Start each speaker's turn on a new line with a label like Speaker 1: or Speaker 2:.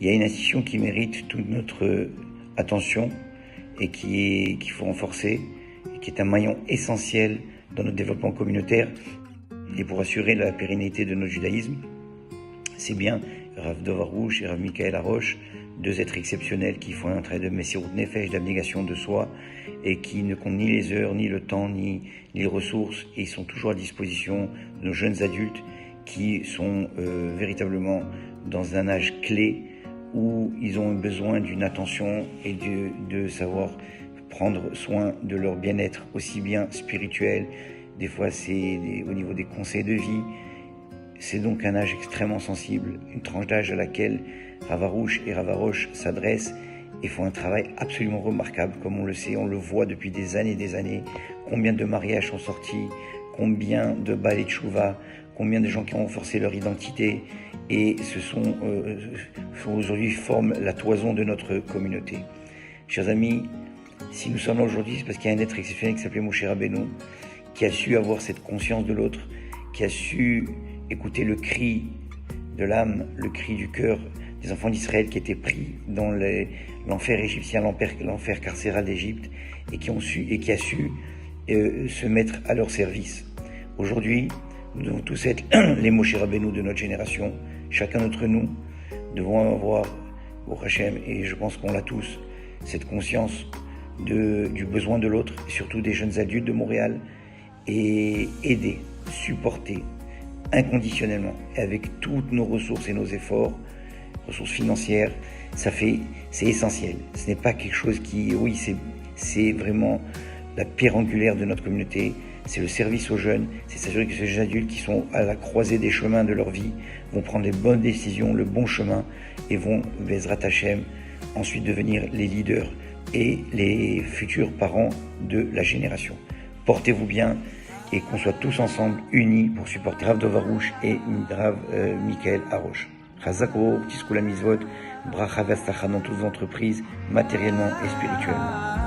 Speaker 1: Il y a une institution qui mérite toute notre attention et qu'il faut renforcer, et qui est un maillon essentiel dans notre développement communautaire et pour assurer la pérennité de notre judaïsme. C'est bien Rav Dov Harouche et Rav Michael Harosh, deux êtres exceptionnels qui font un travail de Messirut Nefesh, d'abnégation de soi, et qui ne comptent ni les heures, ni le temps, ni les ressources, et ils sont toujours à disposition de nos jeunes adultes qui sont véritablement dans un âge clé où ils ont besoin d'une attention et de savoir prendre soin de leur bien-être, aussi bien spirituel, des fois c'est au niveau des conseils de vie. C'est donc un âge extrêmement sensible, une tranche d'âge à laquelle Rav Harouche et Rav Harosh s'adressent et font un travail absolument remarquable, comme on le sait, on le voit depuis des années. Combien de mariages sont sortis, combien de balais de chouva, combien de gens qui ont renforcé leur identité et aujourd'hui forment la toison de notre communauté. Chers amis, si nous sommes là aujourd'hui, c'est parce qu'il y a un être exceptionnel qui s'appelait Moshe Rabbeinu, qui a su avoir cette conscience de l'autre, qui a su écouter le cri de l'âme, le cri du cœur des enfants d'Israël qui étaient pris dans l'enfer égyptien, l'enfer carcéral d'Égypte, et qui a su se mettre à leur service. Aujourd'hui, nous devons tous être les Moshe Rabbeinu de notre génération. Chacun d'entre nous devons avoir, au Hachem, et je pense qu'on l'a tous, cette conscience du besoin de l'autre, surtout des jeunes adultes de Montréal, et aider, supporter inconditionnellement, et avec toutes nos ressources et nos efforts, ressources financières, c'est essentiel. Ce n'est pas quelque chose c'est vraiment la pierre angulaire de notre communauté. C'est le service aux jeunes, c'est s'assurer que ces jeunes adultes qui sont à la croisée des chemins de leur vie vont prendre les bonnes décisions, le bon chemin, et vont, Bezrat Hashem, ensuite devenir les leaders et les futurs parents de la génération. Portez-vous bien et qu'on soit tous ensemble unis pour supporter Rav Dov Harouche et Rav Michael Harosh. Chazako, Tiskula Mizvot, Bracha Vastacha dans toutes les entreprises, matériellement et spirituellement.